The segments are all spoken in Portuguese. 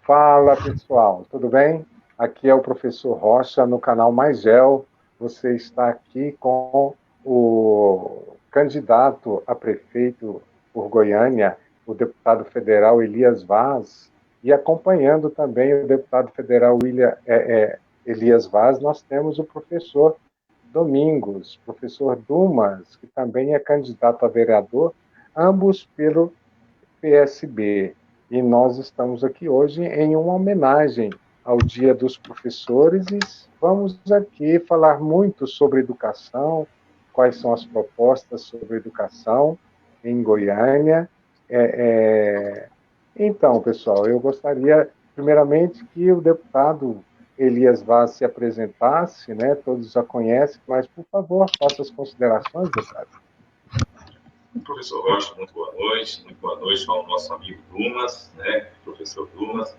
Fala, pessoal, tudo bem? Aqui é o professor Rocha, no canal Mais Gel. Você está aqui com o candidato a prefeito por Goiânia, o deputado federal Elias Vaz, e acompanhando também o deputado federal Elias Vaz, nós temos o professor Domingos, professor Dumas, que também é candidato a vereador, ambos pelo PSB. E nós estamos aqui hoje em uma homenagem ao Dia dos Professores e vamos aqui falar muito sobre educação, quais são as propostas sobre educação em Goiânia. Então, pessoal, eu gostaria, primeiramente, que o deputado Elias Vaz se apresentasse, né? Todos já conhecem, mas, por favor, faça as considerações, deputado. Professor Rocha, muito boa noite ao nosso amigo Dumas, né, professor Dumas.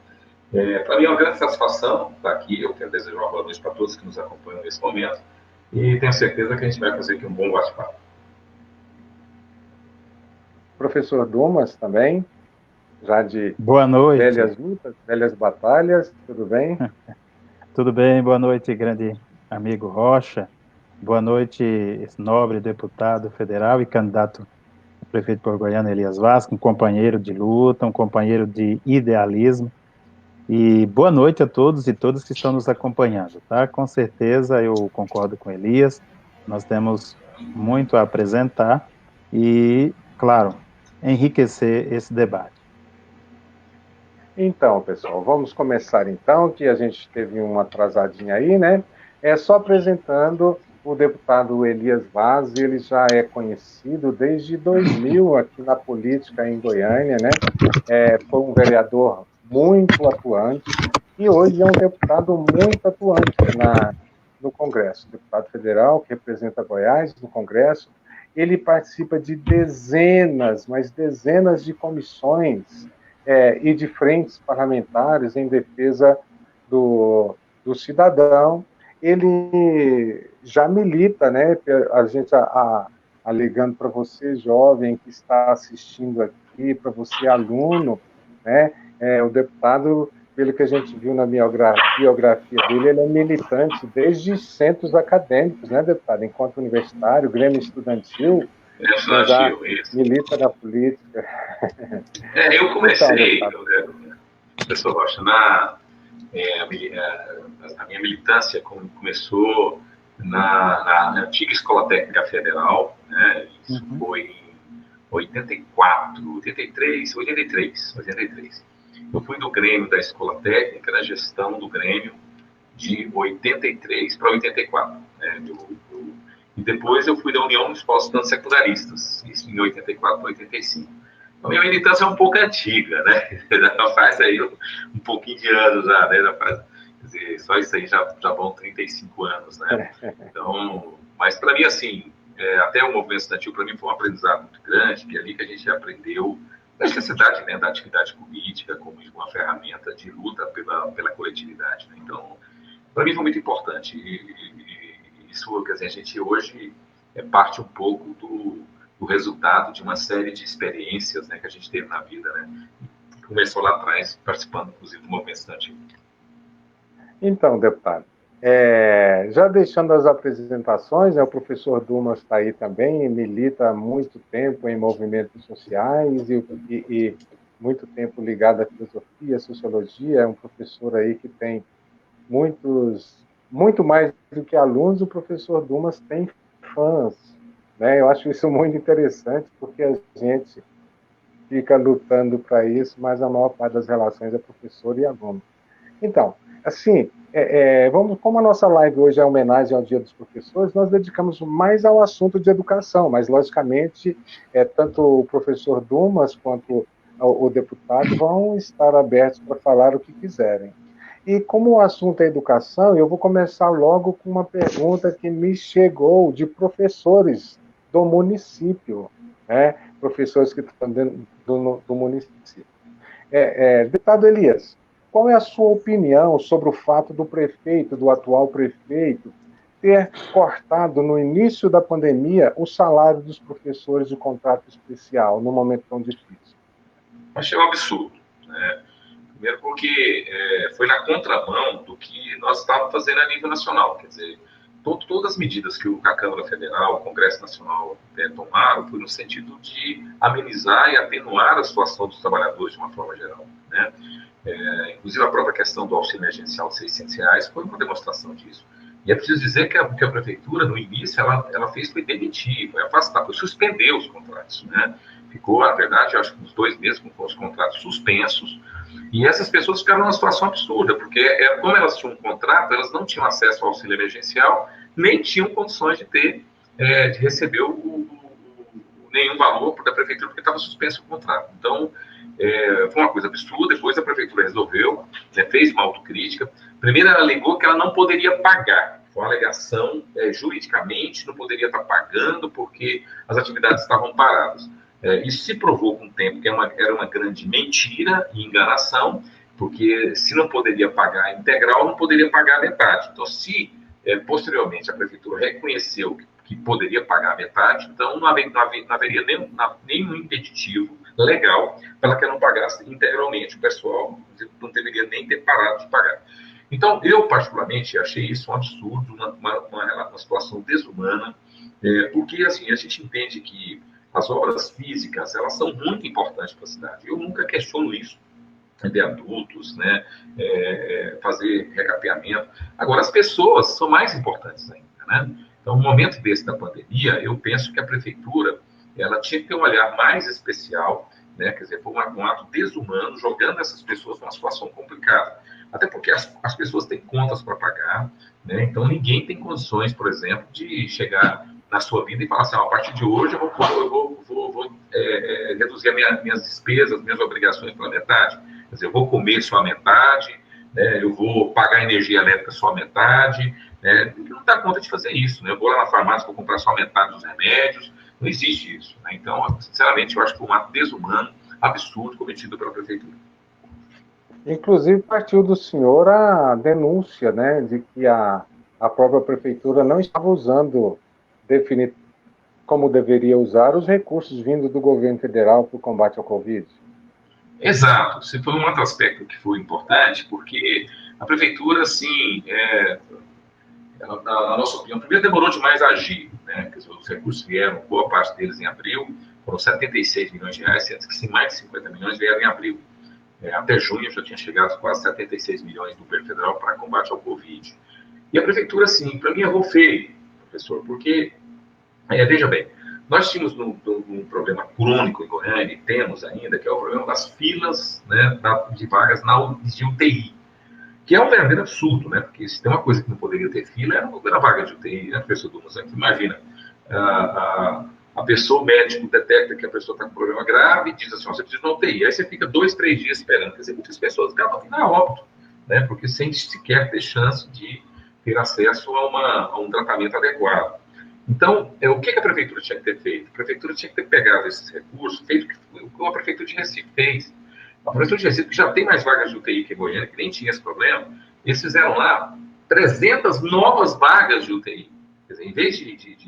Para mim é uma grande satisfação estar aqui. Eu quero desejar uma boa noite para todos que nos acompanham nesse momento e tenho certeza que a gente vai fazer aqui um bom bate-papo. Professor Dumas também, já de boa noite. Velhas lutas, velhas batalhas, tudo bem? Tudo bem, boa noite, grande amigo Rocha. Boa noite, esse nobre deputado federal e candidato a prefeito por Goiânia, Elias Vaz, um companheiro de luta, um companheiro de idealismo. E boa noite a todos e todas que estão nos acompanhando, tá? Com certeza eu concordo com Elias, nós temos muito a apresentar e, claro, enriquecer esse debate. Então, pessoal, vamos começar então, que a gente teve uma atrasadinha aí, né? Só apresentando o deputado Elias Vaz, ele já é conhecido desde 2000 aqui na política em Goiânia, né? Foi um vereador muito atuante e hoje é um deputado muito atuante no Congresso, deputado federal que representa Goiás no Congresso. Ele participa de dezenas, mas dezenas de comissões e de frentes parlamentares em defesa do cidadão. Ele já milita, né? A gente alegando para você, jovem, que está assistindo aqui, para você, aluno, né? O deputado, pelo que a gente viu na biografia dele, ele é militante desde centros acadêmicos, né, deputado? Enquanto universitário, Grêmio Estudantil, já milita na política. Eu comecei, professor Rocha, a minha militância começou na antiga Escola Técnica Federal, né? Isso foi em 83. Eu fui do Grêmio da Escola Técnica, na gestão do Grêmio, de 83 para 84. Né? E depois eu fui da União dos Estudantes Secundaristas, isso em 84 para 85. A minha militância é um pouco antiga, né? Já faz aí um pouquinho de anos já, né? Quer dizer, só isso aí já vão 35 anos, né? Então, mas para mim, assim, até o movimento estudantil, para mim, foi um aprendizado muito grande, que é ali que a gente aprendeu a necessidade, né, da atividade política como uma ferramenta de luta pela coletividade, né? Então, para mim foi muito importante. E isso, quer dizer, a gente hoje parte um pouco do resultado de uma série de experiências, né, que a gente teve na vida, né? Começou lá atrás, participando, inclusive, do movimento estudantil. Então, deputado, já deixando as apresentações, o professor Dumas está aí também, milita há muito tempo em movimentos sociais e muito tempo ligado à filosofia, à sociologia, é um professor aí que tem muito mais do que alunos, o professor Dumas tem fãs, né? Eu acho isso muito interessante, porque a gente fica lutando para isso, mas a maior parte das relações é professor e aluno. Então, assim, como a nossa live hoje é homenagem ao Dia dos Professores, nós dedicamos mais ao assunto de educação, mas, logicamente, tanto o professor Dumas quanto o deputado vão estar abertos para falar o que quiserem. E como o assunto é educação, eu vou começar logo com uma pergunta que me chegou de professores do município, né? Professores que estão dentro do município. Deputado Elias, qual é a sua opinião sobre o fato do atual prefeito, ter cortado no início da pandemia o salário dos professores de contrato especial, num momento tão difícil? Achei um absurdo, né? Primeiro porque foi na contramão do que nós estávamos fazendo a nível nacional. Quer dizer, todas as medidas que a Câmara Federal, o Congresso Nacional tomaram foi no sentido de amenizar e atenuar a situação dos trabalhadores de uma forma geral, né? Inclusive a própria questão do auxílio emergencial de R$600 foi uma demonstração disso. E é preciso dizer que a Prefeitura, no início, ela fez foi demitir, foi afastar, foi suspender os contratos, né? Ficou, na verdade, acho que uns 2 meses com os contratos suspensos, e essas pessoas ficaram numa situação absurda, porque como elas tinham um contrato, elas não tinham acesso ao auxílio emergencial, nem tinham condições de receber nenhum valor da Prefeitura, porque estava suspenso o contrato. Então, foi uma coisa absurda. Depois a Prefeitura resolveu, fez uma autocrítica. Primeiro, ela alegou que ela não poderia pagar. Foi uma alegação, juridicamente, não poderia estar pagando porque as atividades estavam paradas. Isso se provou com o tempo que era uma grande mentira e enganação, porque se não poderia pagar integral, não poderia pagar a metade. Então, se posteriormente a Prefeitura reconheceu que poderia pagar a metade, então não haveria nenhum impeditivo legal para que ela não pagasse integralmente. O pessoal não deveria nem ter parado de pagar. Então, eu, particularmente, achei isso um absurdo, uma situação desumana, porque, assim, a gente entende que as obras físicas, elas são muito importantes para a cidade. Eu nunca questiono isso, de adultos, né, fazer recapeamento. Agora, as pessoas são mais importantes ainda, né? Então, no momento desse da pandemia, eu penso que a Prefeitura, ela tinha que ter um olhar mais especial, né? Quer dizer, foi um ato desumano, jogando essas pessoas numa situação complicada. Até porque as pessoas têm contas para pagar, né? Então ninguém tem condições, por exemplo, de chegar na sua vida e falar assim, a partir de hoje eu vou reduzir minhas despesas, minhas obrigações pela metade. Quer dizer, eu vou comer só a metade, né? Eu vou pagar energia elétrica só a metade, né? Não dá conta de fazer isso, né? Eu vou lá na farmácia, vou comprar só a metade dos remédios. Não existe isso, né? Então, sinceramente, eu acho que foi um ato desumano, absurdo, cometido pela Prefeitura. Inclusive, partiu do senhor a denúncia, né, de que a própria Prefeitura não estava usando como deveria usar os recursos vindos do governo federal para o combate ao Covid. Exato. Esse foi um outro aspecto que foi importante, porque a Prefeitura, assim, na nossa opinião, primeiro demorou demais a agir, né? Quer dizer, os recursos vieram, boa parte deles em abril, foram 76 milhões de reais, sendo que mais de 50 milhões vieram em abril. Até junho já tinha chegado quase 76 milhões do governo federal para combate ao Covid. E a Prefeitura, assim, para mim errou feio, professor, porque, veja bem, nós tínhamos um problema crônico em Goiânia, e temos ainda, que é o problema das filas, né, de vagas de UTI, que é um verdadeiro absurdo, né? Porque se tem uma coisa que não poderia ter fila, era na vaga de UTI, né, professor Dumas? Imagina, a pessoa, o médico detecta que a pessoa está com um problema grave, diz assim, você precisa de uma UTI, aí você fica 2, 3 dias esperando. Quer dizer, muitas pessoas acabam vindo a óbito, né? Porque sem sequer ter chance de ter acesso a um tratamento adequado. Então, o que a Prefeitura tinha que ter feito? A Prefeitura tinha que ter pegado esses recursos, feito o que a Prefeitura de Recife fez. A Prefeitura de Recife, que já tem mais vagas de UTI que a Goiânia, que nem tinha esse problema, eles fizeram lá 300 novas vagas de UTI. Quer dizer, em vez de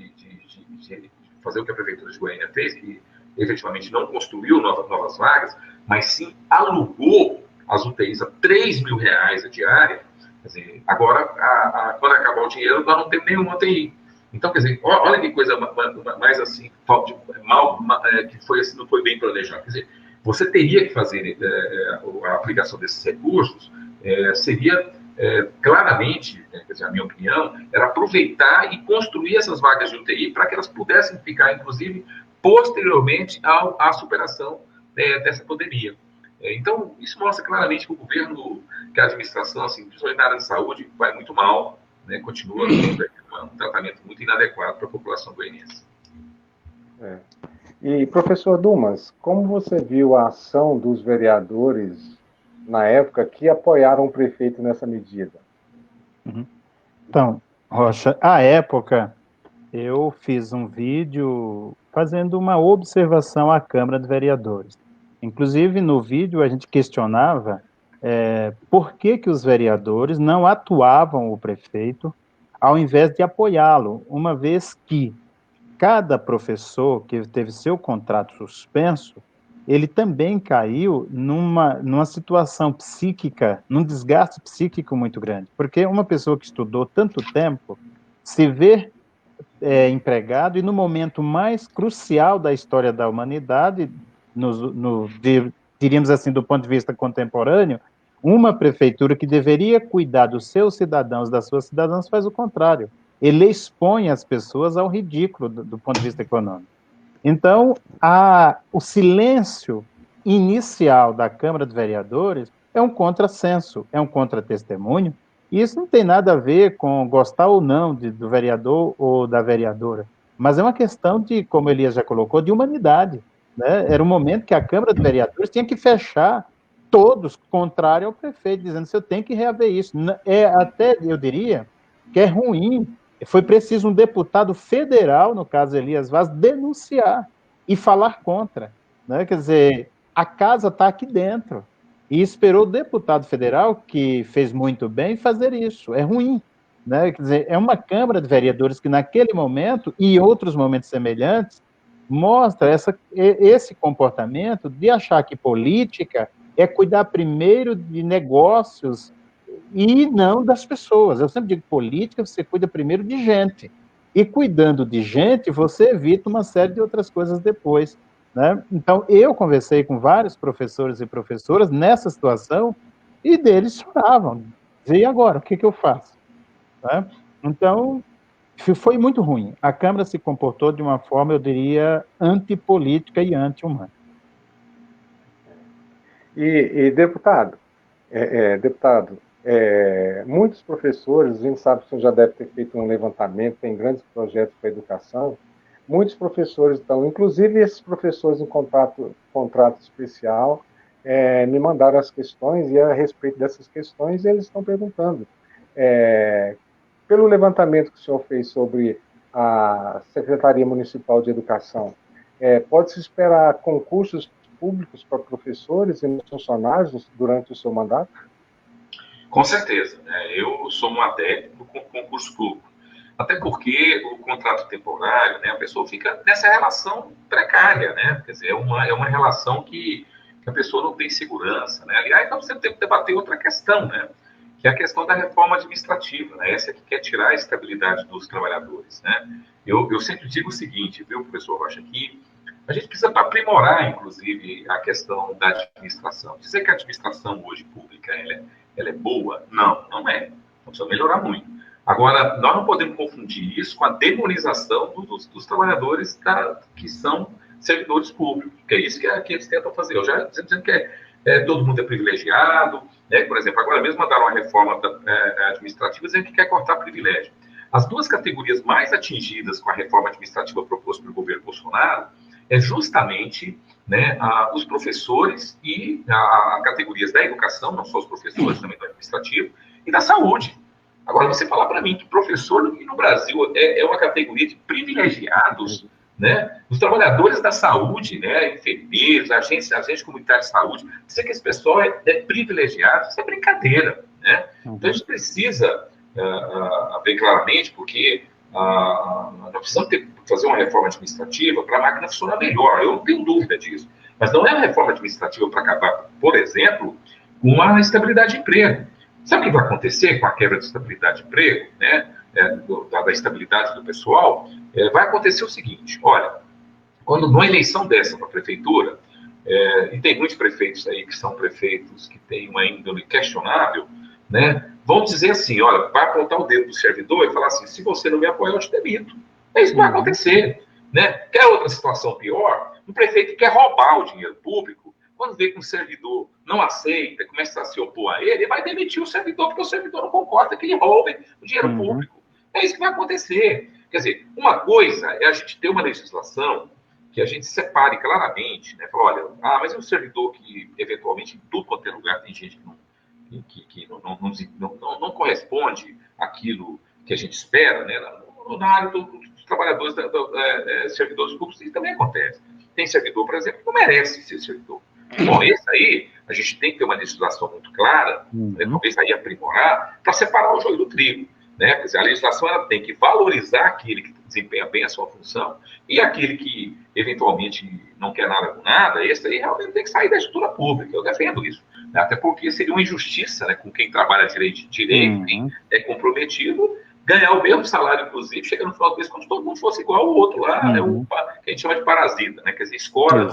fazer o que a Prefeitura de Goiânia fez, que efetivamente não construiu novas vagas, mas sim alugou as UTIs a R$3 mil a diária. Quer dizer, agora, quando acabar o dinheiro, nós não temos nenhuma UTI. Então, quer dizer, olha que coisa mais assim, que foi assim, não foi bem planejado. Quer dizer, você teria que fazer a aplicação desses recursos, seria claramente, quer dizer, a minha opinião, era aproveitar e construir essas vagas de UTI para que elas pudessem ficar, inclusive, posteriormente à superação dessa pandemia. Então, isso mostra claramente que o governo, que a administração, assim, principalmente na área de saúde, vai muito mal, né, continua um tratamento muito inadequado para a população goianiense. E, professor Dumas, como você viu a ação dos vereadores na época que apoiaram o prefeito nessa medida? Então, Rocha, à época, eu fiz um vídeo fazendo uma observação à Câmara de Vereadores. Inclusive, no vídeo, a gente questionava por que os vereadores não atuavam o prefeito ao invés de apoiá-lo, uma vez que cada professor que teve seu contrato suspenso, ele também caiu numa situação psíquica, num desgaste psíquico muito grande, porque uma pessoa que estudou tanto tempo se vê empregado e no momento mais crucial da história da humanidade, diríamos assim, do ponto de vista contemporâneo, uma prefeitura que deveria cuidar dos seus cidadãos, das suas cidadãs, faz o contrário. Ele expõe as pessoas ao ridículo do ponto de vista econômico. Então, o silêncio inicial da Câmara de Vereadores é um contrassenso, é um contratestemunho, e isso não tem nada a ver com gostar ou não do vereador ou da vereadora, mas é uma questão de, como Elias já colocou, de humanidade. Né? Era um momento que a Câmara de Vereadores tinha que fechar todos, contrário ao prefeito, dizendo que eu tenho que reaver isso. Até, eu diria, que é ruim. Foi preciso um deputado federal, no caso Elias Vaz, denunciar e falar contra. Né? Quer dizer, a casa está aqui dentro. E esperou o deputado federal, que fez muito bem, fazer isso. É ruim. Né? Quer dizer, é uma Câmara de Vereadores que, naquele momento, e outros momentos semelhantes, mostra esse comportamento de achar que política é cuidar primeiro de negócios e não das pessoas. Eu sempre digo, política, você cuida primeiro de gente. E cuidando de gente, você evita uma série de outras coisas depois. Né? Então, eu conversei com vários professores e professoras nessa situação e deles choravam. E agora, o que eu faço? Né? Então, foi muito ruim. A Câmara se comportou de uma forma, eu diria, antipolítica e anti-humana. E deputado, muitos professores, a gente sabe que o senhor já deve ter feito um levantamento, tem grandes projetos para a educação, muitos professores estão, inclusive esses professores em contrato especial, me mandaram as questões, e a respeito dessas questões eles estão perguntando, pelo levantamento que o senhor fez sobre a Secretaria Municipal de Educação, pode-se esperar concursos públicos para professores e funcionários durante o seu mandato? Com certeza. Eu sou um adepto do concurso público. Até porque o contrato temporário, né, a pessoa fica nessa relação precária, né? Quer dizer, é uma relação que a pessoa não tem segurança, né? Aliás, nós temos que debater outra questão, né? Que é a questão da reforma administrativa, né? Essa que quer tirar a estabilidade dos trabalhadores, né? Eu sempre digo o seguinte, viu, professor Rocha, que a gente precisa aprimorar, inclusive, a questão da administração. Dizer que a administração hoje pública ela é boa? Não, não é. Precisa melhorar muito. Agora, nós não podemos confundir isso com a demonização dos trabalhadores que são servidores públicos, que é isso que eles tentam fazer. Eu já dizendo que todo mundo é privilegiado, né? Por exemplo, agora mesmo mandaram uma reforma administrativa dizendo que quer cortar privilégio. As duas categorias mais atingidas com a reforma administrativa proposta pelo governo Bolsonaro é justamente, né, os professores e as categorias da educação, não só os professores, também do administrativo, e da saúde. Agora, você falar para mim que professor no Brasil é uma categoria de privilegiados, né? Os trabalhadores da saúde, né, enfermeiros, agentes comunitários de saúde, dizer que esse pessoal é privilegiado, isso é brincadeira, né? Então, a gente precisa ver claramente, porque nós precisamos fazer uma reforma administrativa para a máquina funcionar melhor, eu não tenho dúvida disso. Mas não é uma reforma administrativa para acabar, por exemplo, com a estabilidade de emprego. Sabe o que vai acontecer com a quebra de estabilidade de emprego, né, da estabilidade do pessoal? Vai acontecer o seguinte, olha, quando numa eleição dessa para a prefeitura, e tem muitos prefeitos aí que são prefeitos que têm uma índole questionável, né, vão dizer assim, olha, vai apontar o dedo do servidor e falar assim, se você não me apoiar, eu te demito. É isso que vai acontecer. Né? Quer outra situação pior? Um prefeito que quer roubar o dinheiro público, quando vê que um servidor não aceita, começa a se opor a ele vai demitir o servidor, porque o servidor não concorda que ele roube o dinheiro público. É isso que vai acontecer. Quer dizer, uma coisa é a gente ter uma legislação que a gente separe claramente, né? Fala, olha, mas é um servidor que, eventualmente, em tudo quanto é lugar, tem gente que não corresponde àquilo que a gente espera, né? Na área dos trabalhadores, servidores públicos, isso também acontece. Tem servidor, por exemplo, que não merece ser servidor. Bom, esse aí, a gente tem que ter uma legislação muito clara, talvez aí aprimorar, para separar o joio do trigo. né? Quer dizer, a legislação ela tem que valorizar aquele que desempenha bem a sua função e aquele que, eventualmente, não quer nada com nada, esse aí realmente tem que sair da estrutura pública. Eu defendo isso. Né? Até porque seria uma injustiça, né, com quem trabalha direito, quem é comprometido, ganhar o mesmo salário, inclusive, chega no final do mês como se todo mundo fosse igual ao outro lá, né, o que a gente chama de parasita, né? Quer dizer, escora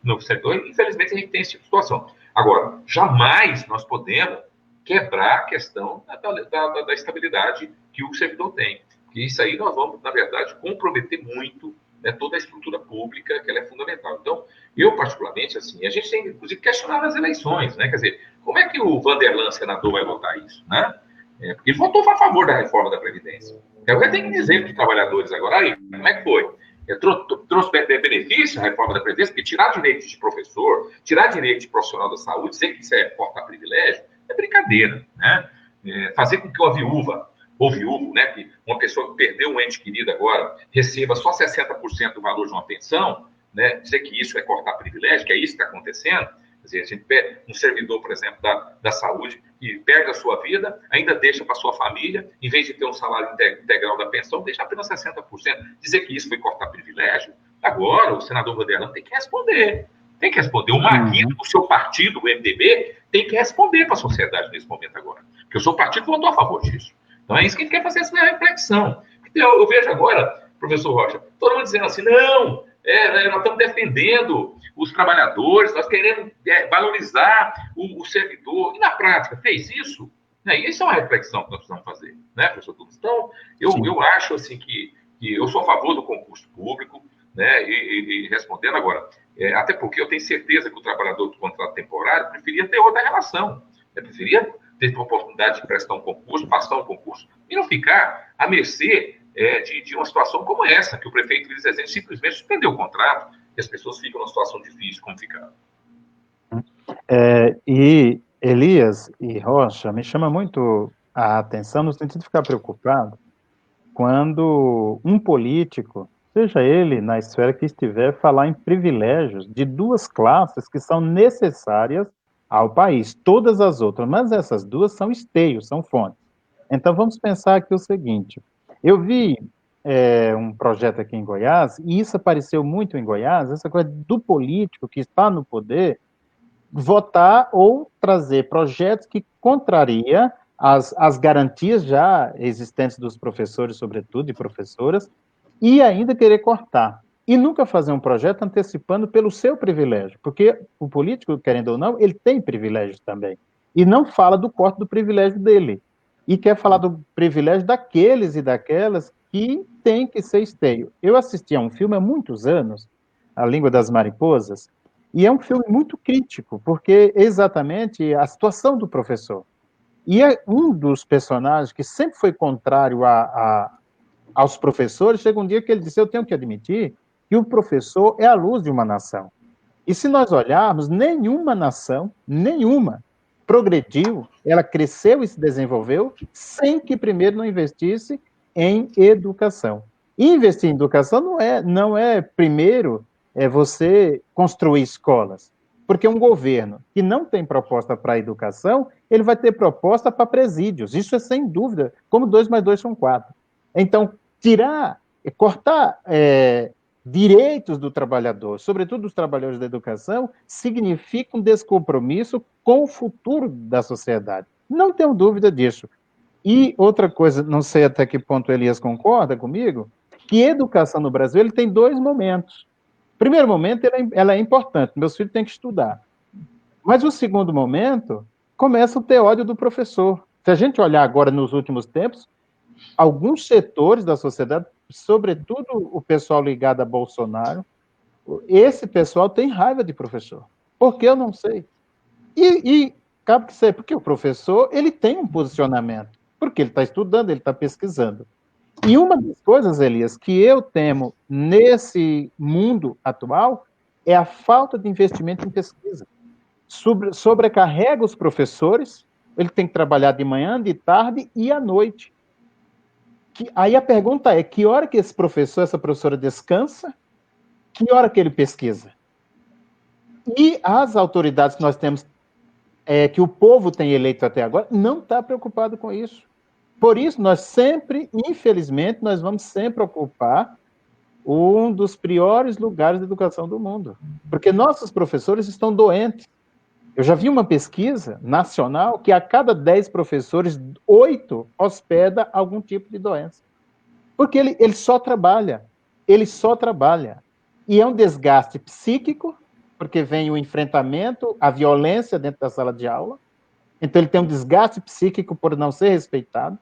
no setor. Infelizmente, a gente tem esse tipo de situação. Agora, jamais nós podemos quebrar a questão da estabilidade que o servidor tem. Porque isso aí nós vamos, na verdade, comprometer muito, né, toda a estrutura pública, que ela é fundamental. Então, eu, particularmente, assim, a gente tem, inclusive, questionado as eleições, né? Quer dizer, como é que o Vanderlan, senador, vai votar isso, né? Porque ele votou a favor da reforma da Previdência. Então, ele tem que dizer para os trabalhadores agora, aí, como é que foi? Trouxe benefício a reforma da Previdência, porque tirar direito de professor, tirar direito de profissional da saúde, dizer que isso é cortar privilégio, é brincadeira, né? Fazer com que o viúvo, né, que uma pessoa que perdeu um ente querido agora receba só 60% do valor de uma pensão, né, dizer que isso é cortar privilégio, que é isso que está acontecendo. Quer dizer, a gente perde um servidor, por exemplo, da saúde, que perde a sua vida, ainda deixa para sua família, em vez de ter um salário integral da pensão, deixa apenas 60%. Dizer que isso foi cortar privilégio, agora o senador Vanderlan tem que responder. Tem que responder. O Maguito, do seu partido, o MDB, tem que responder para a sociedade nesse momento agora. Porque o seu partido votou a favor disso. Então é isso que a gente quer fazer, essa reflexão. Eu vejo agora, professor Rocha, todo mundo dizendo assim, não, nós estamos defendendo os trabalhadores, nós queremos valorizar o servidor. E na prática, fez isso? E isso é uma reflexão que nós precisamos fazer, né, professor Douglas? Então, eu acho assim, que eu sou a favor do concurso público, né, e respondendo agora, até porque eu tenho certeza que o trabalhador do contrato temporário preferia ter outra relação, preferia ter a oportunidade de prestar um concurso, passar um concurso, e não ficar à mercê de uma situação como essa, que o prefeito Luiz Rezende simplesmente suspendeu o contrato, e as pessoas ficam numa situação difícil, como ficaram. E Elias e Rocha, me chama muito a atenção no sentido de ficar preocupado quando um político, seja ele na esfera que estiver, falar em privilégios de duas classes que são necessárias ao país, todas as outras, mas essas duas são esteios, são fontes. Então vamos pensar aqui o seguinte, eu vi um projeto aqui em Goiás, e isso apareceu muito em Goiás, essa coisa do político que está no poder, votar ou trazer projetos que contraria as garantias já existentes dos professores, sobretudo, e professoras, e ainda querer cortar. E nunca fazer um projeto antecipando pelo seu privilégio, porque o político, querendo ou não, ele tem privilégios também. E não fala do corte do privilégio dele. E quer falar do privilégio daqueles e daquelas que tem que ser esteio. Eu assisti a um filme há muitos anos, A Língua das Mariposas, e é um filme muito crítico, porque exatamente a situação do professor. E é um dos personagens que sempre foi contrário aos professores, chega um dia que ele disse, eu tenho que admitir que o professor é a luz de uma nação. E se nós olharmos, nenhuma nação, nenhuma, progrediu, ela cresceu e se desenvolveu sem que primeiro não investisse em educação. E investir em educação não é primeiro você construir escolas, porque um governo que não tem proposta para a educação, ele vai ter proposta para presídios, isso é sem dúvida, como 2 mais 2 são 4. Então, cortar direitos do trabalhador, sobretudo dos trabalhadores da educação, significa um descompromisso com o futuro da sociedade. Não tenho dúvida disso. E outra coisa, não sei até que ponto o Elias concorda comigo, que educação no Brasil ele tem 2 momentos. O primeiro momento, ela é importante, meus filhos têm que estudar. Mas o segundo momento, começa o ter ódio do professor. Se a gente olhar agora nos últimos tempos, alguns setores da sociedade, sobretudo o pessoal ligado a Bolsonaro, esse pessoal tem raiva de professor. Por que eu não sei? E cabe que ser, porque o professor ele tem um posicionamento, porque ele está estudando, ele está pesquisando. E uma das coisas, Elias, que eu temo nesse mundo atual é a falta de investimento em pesquisa. Sobrecarrega os professores, ele tem que trabalhar de manhã, de tarde e à noite. Aí a pergunta é, que hora que esse professor, essa professora descansa? Que hora que ele pesquisa? E as autoridades que nós temos, que o povo tem eleito até agora, não está preocupado com isso. Por isso, nós sempre, infelizmente, nós vamos sempre ocupar um dos piores lugares de educação do mundo. Porque nossos professores estão doentes. Eu já vi uma pesquisa nacional que a cada 10 professores, 8 hospeda algum tipo de doença. Porque ele só trabalha. Ele só trabalha. E é um desgaste psíquico, porque vem o enfrentamento, a violência dentro da sala de aula. Então, ele tem um desgaste psíquico por não ser respeitado.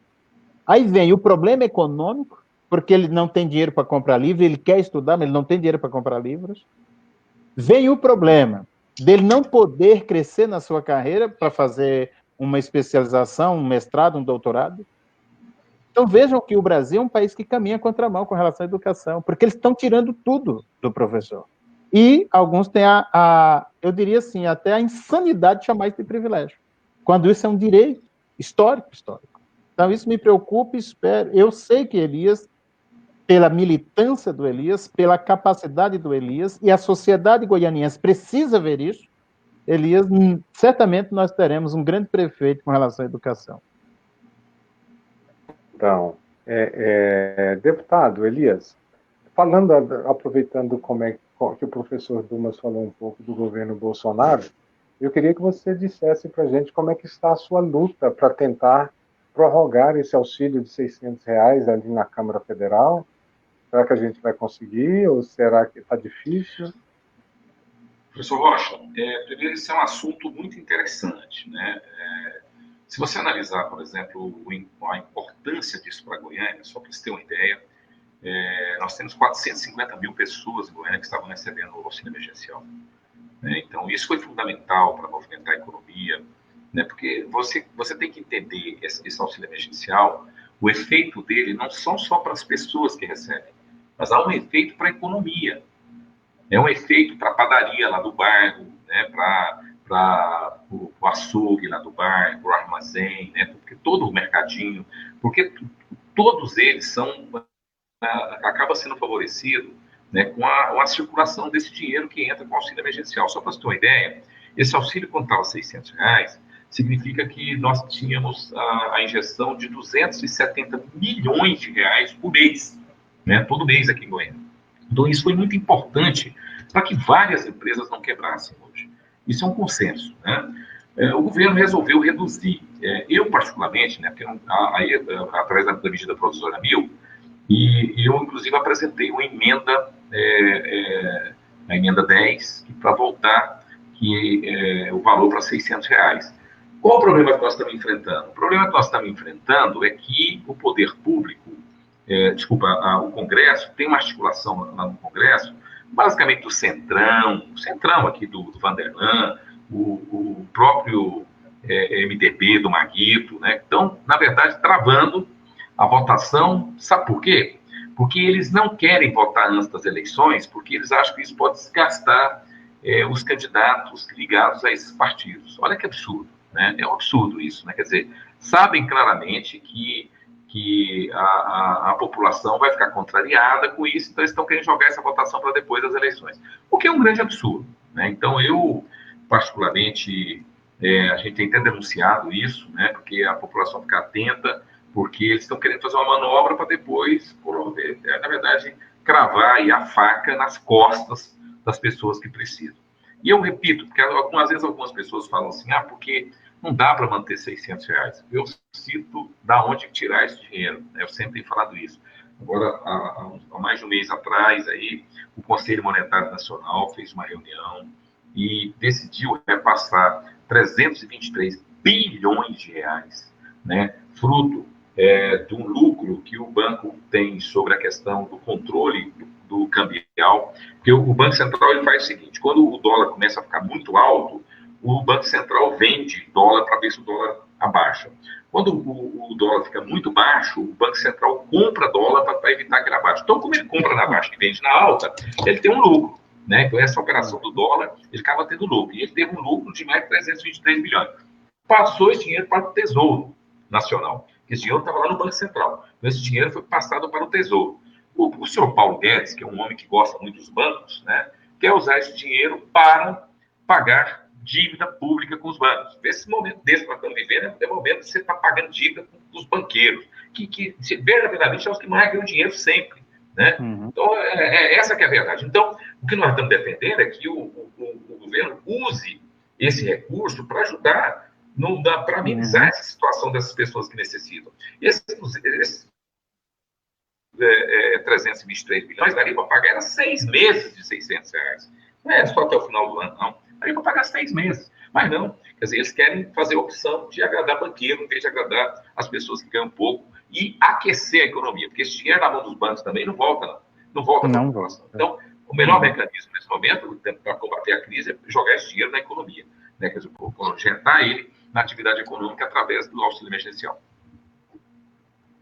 Aí vem o problema econômico, porque ele não tem dinheiro para comprar livro, ele quer estudar, mas ele não tem dinheiro para comprar livros. Vem o problema dele não poder crescer na sua carreira para fazer uma especialização, um mestrado, um doutorado. Então vejam que o Brasil é um país que caminha contramão com relação à educação, porque eles estão tirando tudo do professor. E alguns têm eu diria assim, até a insanidade de chamar isso de privilégio, quando isso é um direito histórico. Então isso me preocupa e espero. Eu sei que Elias, pela militância do Elias, pela capacidade do Elias, e a sociedade goianiense precisa ver isso, Elias, certamente nós teremos um grande prefeito com relação à educação. Então, deputado Elias, falando, aproveitando como é que o professor Dumas falou um pouco do governo Bolsonaro, eu queria que você dissesse para a gente como é que está a sua luta para tentar prorrogar esse auxílio de R$600 ali na Câmara Federal. Será que a gente vai conseguir ou será que está difícil? Professor Rocha, primeiro, esse é um assunto muito interessante, né? Se você analisar, por exemplo, a importância disso para a Goiânia, só para você ter uma ideia, nós temos 450 mil pessoas em Goiânia que estavam recebendo o auxílio emergencial. Né? Então, isso foi fundamental para movimentar a economia, né? Porque você tem que entender esse auxílio emergencial, o efeito dele não são só para as pessoas que recebem, mas há um efeito para a economia. É um efeito para a padaria lá do bairro, né? Para o açougue lá do bairro, para o armazém, né? Porque todo o mercadinho, porque todos eles acaba sendo favorecido, né, com a circulação desse dinheiro que entra com o auxílio emergencial. Só para você ter uma ideia, esse auxílio, quando estava R$600, significa que nós tínhamos a injeção de 270 milhões de reais por mês, né, todo mês aqui em Goiânia. Então, isso foi muito importante para que várias empresas não quebrassem hoje. Isso é um consenso, né? O governo resolveu reduzir. Eu, particularmente, né, através da medida provisória 1000, e eu, inclusive, apresentei uma emenda, a emenda 10, para voltar o valor para R$600. Qual o problema que nós estamos enfrentando? O problema que nós estamos enfrentando é que o poder público, o Congresso, tem uma articulação lá no Congresso, basicamente do Centrão aqui do Vanderlan, o próprio MDB do Maguito, né? Então, na verdade, travando a votação. Sabe por quê? Porque eles não querem votar antes das eleições, porque eles acham que isso pode desgastar os candidatos ligados a esses partidos. Olha que absurdo, né? É um absurdo isso, né? Quer dizer, sabem claramente que a população vai ficar contrariada com isso, então eles estão querendo jogar essa votação para depois das eleições, o que é um grande absurdo, né? Então, eu, particularmente, a gente tem até denunciado isso, né? Porque a população fica atenta, porque eles estão querendo fazer uma manobra para depois, na verdade, cravar aí a faca nas costas das pessoas que precisam. E eu repito, porque às vezes algumas pessoas falam assim, porque não dá para manter R$600. Eu cito da onde tirar esse dinheiro, né? Eu sempre tenho falado isso. Agora, há mais de um mês atrás, aí, o Conselho Monetário Nacional fez uma reunião e decidiu repassar 323 bilhões de reais, né? Fruto de um lucro que o banco tem sobre a questão do controle do cambial, porque o Banco Central ele faz o seguinte: quando o dólar começa a ficar muito alto, o Banco Central vende dólar para ver se o dólar abaixa. Quando o dólar fica muito baixo, o Banco Central compra dólar para evitar que ele abaixe. Então, como ele compra na baixa e vende na alta, ele tem um lucro, né? Então, essa operação do dólar, ele acaba tendo lucro. E ele teve um lucro de mais de 323 bilhões. Passou esse dinheiro para o Tesouro Nacional. Esse dinheiro estava lá no Banco Central. Então, esse dinheiro foi passado para o Tesouro. O senhor Paulo Guedes, que é um homem que gosta muito dos bancos, né, quer usar esse dinheiro para pagar dívida pública com os bancos. Esse momento desse que nós estamos vivendo é o momento que você está pagando dívida com dos banqueiros, que verdadeiramente são os que mais ganham dinheiro sempre. Né? Então, essa que é a verdade. Então, o que nós estamos defendendo é que o governo use esse recurso para ajudar, para amenizar essa situação dessas pessoas que necessitam. Esses 323 bilhões daria para pagar era 6 meses de R$600. Não é só até o final do ano, não. Daria para pagar 6 meses. Mas não. Quer dizer, eles querem fazer a opção de agradar banqueiro, em vez de agradar as pessoas que ganham pouco e aquecer a economia. Porque esse dinheiro na mão dos bancos também não volta, não. Não volta para a população. Então, o melhor mecanismo nesse momento para combater a crise é jogar esse dinheiro na economia. Né? Quer dizer, injetar ele na atividade econômica através do auxílio emergencial.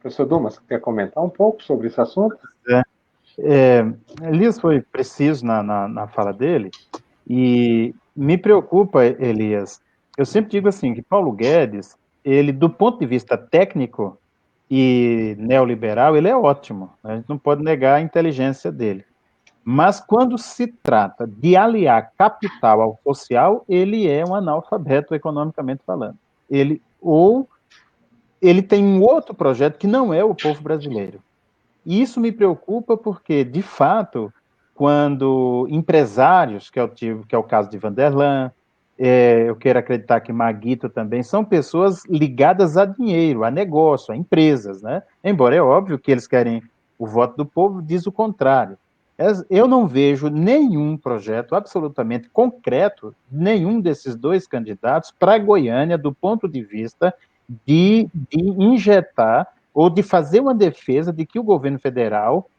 Professor Dumas, quer comentar um pouco sobre esse assunto? Elias foi preciso na fala dele, e me preocupa, Elias, eu sempre digo assim, que Paulo Guedes, ele, do ponto de vista técnico e neoliberal, ele é ótimo, a gente não pode negar a inteligência dele, mas quando se trata de aliar capital ao social, ele é um analfabeto economicamente falando. Ele tem um outro projeto que não é o povo brasileiro. E isso me preocupa porque, de fato, quando empresários, que é o caso de Vanderlan, eu quero acreditar que Maguito também, são pessoas ligadas a dinheiro, a negócio, a empresas, né? Embora é óbvio que eles querem o voto do povo, diz o contrário. Eu não vejo nenhum projeto absolutamente concreto, nenhum desses dois candidatos para Goiânia, do ponto de vista de injetar ou de fazer uma defesa de que o governo federal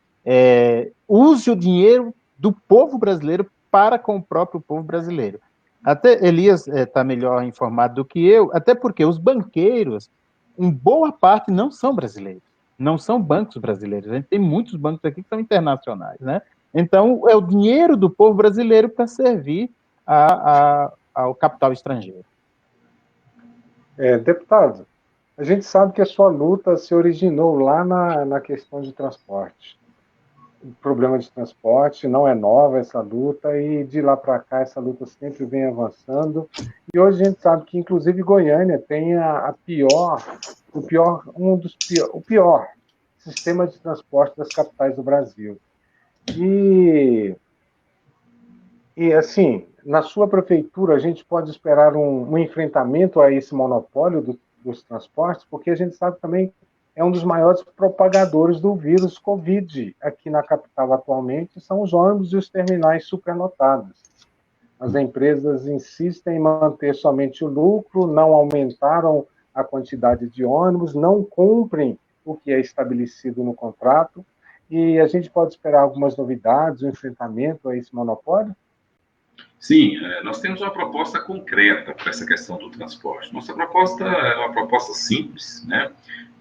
use o dinheiro do povo brasileiro para com o próprio povo brasileiro. Até Elias está melhor informado do que eu, até porque os banqueiros, em boa parte, não são brasileiros, não são bancos brasileiros. A gente tem muitos bancos aqui que são internacionais, né? Então, é o dinheiro do povo brasileiro para servir ao capital estrangeiro. Deputado, a gente sabe que a sua luta se originou lá na questão de transporte. O problema de transporte não é nova essa luta, e de lá para cá essa luta sempre vem avançando. E hoje a gente sabe que, inclusive, Goiânia tem o pior sistema de transporte das capitais do Brasil. E assim, na sua prefeitura, a gente pode esperar um enfrentamento a esse monopólio dos transportes, porque a gente sabe também é um dos maiores propagadores do vírus Covid aqui na capital atualmente, são os ônibus e os terminais superlotados. As empresas insistem em manter somente o lucro, não aumentaram a quantidade de ônibus, não cumprem o que é estabelecido no contrato, e a gente pode esperar algumas novidades, um enfrentamento a esse monopólio? Sim, nós temos uma proposta concreta para essa questão do transporte. Nossa proposta é uma proposta simples, né,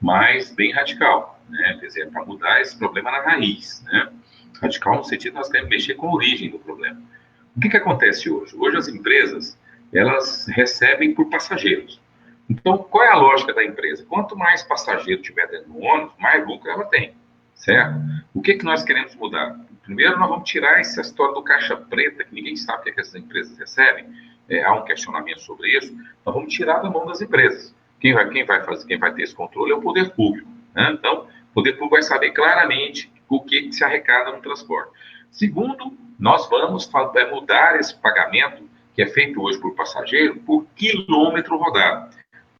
mas bem radical, né, quer dizer, para mudar esse problema na raiz, né. Radical no sentido que nós queremos mexer com a origem do problema. O que acontece hoje? Hoje as empresas, elas recebem por passageiros. Então, qual é a lógica da empresa? Quanto mais passageiro tiver dentro do ônibus, mais lucro ela tem, certo? O que nós queremos mudar? Primeiro, nós vamos tirar essa história do caixa preta, que ninguém sabe o que essas empresas recebem. Há um questionamento sobre isso. Nós vamos tirar da mão das empresas. Quem vai ter esse controle é o poder público, né? Então, o poder público vai saber claramente o que se arrecada no transporte. Segundo, nós vamos mudar esse pagamento que é feito hoje por passageiro por quilômetro rodado.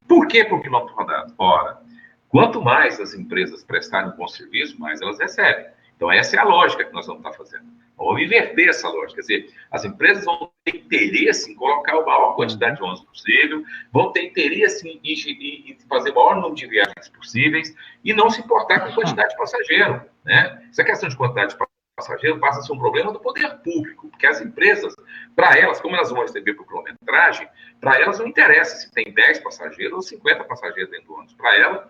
Por que por quilômetro rodado? Ora, quanto mais as empresas prestarem um bom serviço, mais elas recebem. Então, essa é a lógica que nós vamos estar fazendo. Vamos inverter essa lógica. Quer dizer, as empresas vão ter interesse em colocar a maior quantidade de ônibus possível, vão ter interesse em fazer o maior número de viagens possíveis e não se importar com a quantidade de passageiro, né? Essa questão de quantidade de passageiro passa a ser um problema do poder público, porque as empresas, para elas, como elas vão receber por quilometragem, para elas não interessa se tem 10 passageiros ou 50 passageiros dentro do ônibus. Para ela